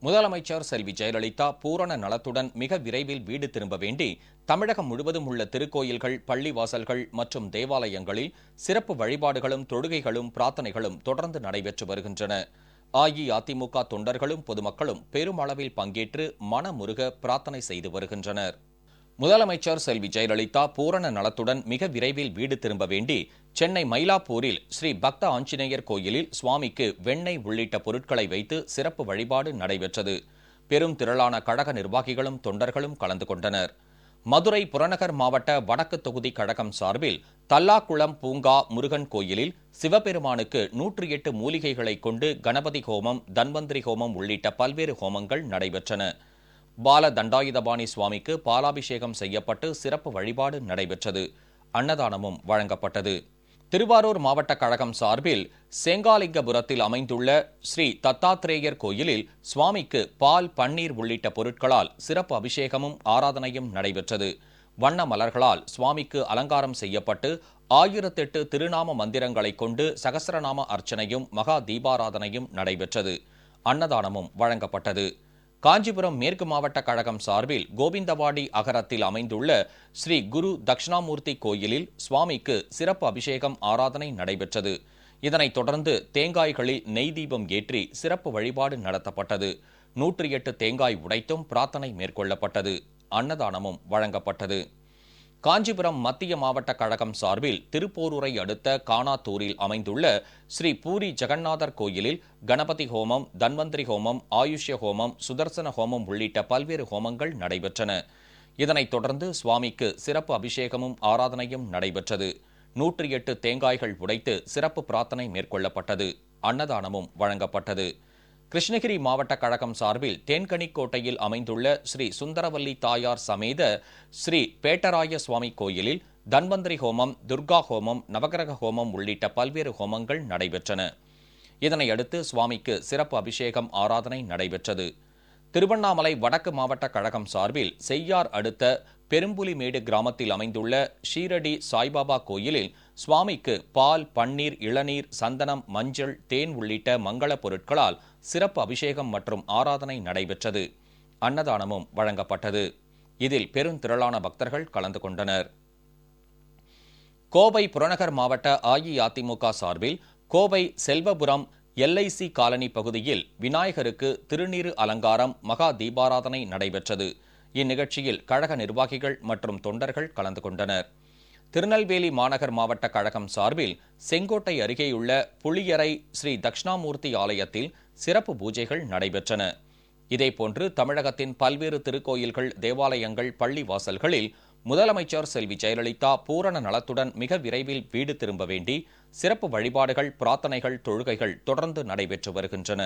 முதலமைச்சர் செல்வி ஜெயலலிதா பூரண நலத்துடன் மிக விரைவில் வீடு திரும்ப வேண்டி தமிழகம் முழுவதும் உள்ள திருக்கோயில்கள், பள்ளிவாசல்கள் மற்றும் தேவாலயங்களில் சிறப்பு வழிபாடுகளும், தொழுகைகளும், பிரார்த்தனைகளும் தொடர்ந்து நடைபெற்று வருகின்றன. அஇஅதிமுக தொண்டர்களும் பொதுமக்களும் பெருமளவில் பங்கேற்று மனமுருக பிரார்த்தனை செய்து வருகின்றனர். முதலமைச்சர் செல்வி ஜெயலலிதா பூரண நலத்துடன் மிக விரைவில் வீடு திரும்ப வேண்டி சென்னை மயிலாப்பூரில் ஸ்ரீ பக்த ஆஞ்சநேயர் கோயிலில் சுவாமிக்கு வெண்ணெய் உள்ளிட்ட பொருட்களை வைத்து சிறப்பு வழிபாடு நடைபெற்றது. பெரும் திரளான கழக நிர்வாகிகளும் தொண்டர்களும் கலந்து கொண்டனர். மதுரை புறநகர் மாவட்ட வடக்கு தொகுதி கழகம் சார்பில் தல்லாக்குளம் பூங்கா முருகன் கோயிலில் சிவபெருமானுக்கு 108 மூலிகைகளை கொண்டு கணபதி ஹோமம், தன்வந்திரி ஹோமம் உள்ளிட்ட பல்வேறு ஹோமங்கள் நடைபெற்றன. பால தண்டாயுதபாணி சுவாமிக்கு பாலாபிஷேகம் செய்யப்பட்டு சிறப்பு வழிபாடு நடைபெற்றது. அன்னதானமும் வழங்கப்பட்டது. திருவாரூர் மாவட்ட கழகம் சார்பில் சேங்காலிங்கபுரத்தில் அமைந்துள்ள ஸ்ரீ தத்தாத்ரேயர் கோயிலில் சுவாமிக்கு பால், பன்னீர் உள்ளிட்ட பொருட்களால் சிறப்பு அபிஷேகமும் ஆராதனையும் நடைபெற்றது. வண்ண மலர்களால் சுவாமிக்கு அலங்காரம் செய்யப்பட்டு 1008 திருநாம மந்திரங்களை கொண்டு சகஸ்ரநாம அர்ச்சனையும் மகா தீபாராதனையும் நடைபெற்றது. அன்னதானமும் வழங்கப்பட்டது. காஞ்சிபுரம் மேற்கு மாவட்ட கழகம் சார்பில் கோவிந்தவாடி அகரத்தில் அமைந்துள்ள ஸ்ரீ குரு தட்சிணாமூர்த்தி கோயிலில் சுவாமிக்கு சிறப்பு அபிஷேகம், ஆராதனை நடைபெற்றது. இதனைத் தொடர்ந்து தேங்காய்களில் நெய் தீபம் ஏற்றி சிறப்பு வழிபாடு நடத்தப்பட்டது. 108 தேங்காய் உடைத்தும் பிரார்த்தனை மேற்கொள்ளப்பட்டது. அன்னதானமும் வழங்கப்பட்டது. காஞ்சிபுரம் மத்திய மாவட்ட கழகம் சார்பில் திருப்போரூரை அடுத்த கானாத்தூரில் அமைந்துள்ள ஸ்ரீ பூரி ஜெகநாதர் கோயிலில் கணபதி ஹோமம், தன்வந்திரி ஹோமம், ஆயுஷ்ய ஹோமம், சுதர்சன ஹோமம் உள்ளிட்ட பல்வேறு ஹோமங்கள் நடைபெற்றன. இதனைத் தொடர்ந்து சுவாமிக்கு சிறப்பு அபிஷேகமும் ஆராதனையும் நடைபெற்றது. 108 தேங்காய்கள் உடைத்து சிறப்பு பிரார்த்தனை மேற்கொள்ளப்பட்டது. அன்னதானமும் வழங்கப்பட்டது. கிருஷ்ணகிரி மாவட்ட கழகம் சார்பில் தேன்கனிக்கோட்டையில் அமைந்துள்ள ஸ்ரீ சுந்தரவல்லி தாயார் சமேத ஸ்ரீ பேட்டராய சுவாமி கோயிலில் தன்வந்திரி ஹோமம், துர்கா ஹோமம், நவகிரக ஹோமம் உள்ளிட்ட பல்வேறு ஹோமங்கள் நடைபெற்றன. இதனையடுத்து சுவாமிக்கு சிறப்பு அபிஷேகம், ஆராதனை நடைபெற்றது. திருவண்ணாமலை வடக்கு மாவட்ட கழகம் சார்பில் செய்யார் அடுத்த பெரும்புலிமேடு கிராமத்தில் அமைந்துள்ள ஷீரடி சாய்பாபா கோயிலில் சுவாமிக்கு பால், பன்னீர், இளநீர், சந்தனம், மஞ்சள், தேன் உள்ளிட்ட மங்கள பொருட்களால் சிறப்பு அபிஷேகம் மற்றும் ஆராதனை நடைபெற்றது. அன்னதானமும் வழங்கப்பட்டது. இதில் பெருந்திரளான பக்தர்கள் கலந்து கொண்டனர். கோவை புறநகர் மாவட்ட அஇஅதிமுக சார்பில் கோவை செல்வபுரம் LIC காலனி பகுதியில் விநாயகருக்கு திருநீறு அலங்காரம், மகா தீபாராதனை நடைபெற்றது. இந்நிகழ்ச்சியில் கழக நிர்வாகிகள் மற்றும் தொண்டர்கள் கலந்து கொண்டனர். திருநெல்வேலி மாநகர் மாவட்ட கழகம் சார்பில் செங்கோட்டை அருகேயுள்ள புளியரை ஸ்ரீ தட்சிணாமூர்த்தி ஆலயத்தில் சிறப்பு பூஜைகள் நடைபெற்றன. இதேபோன்று தமிழகத்தின் பல்வேறு திருக்கோயில்கள், தேவாலயங்கள், பள்ளிவாசல்களில் முதலமைச்சர் செல்வி ஜெயலலிதா பூரண நலத்துடன் மிக விரைவில் வீடு திரும்ப வேண்டி சிறப்பு வழிபாடுகள், பிரார்த்தனைகள், தொழுகைகள் தொடர்ந்து நடைபெற்று வருகின்றன.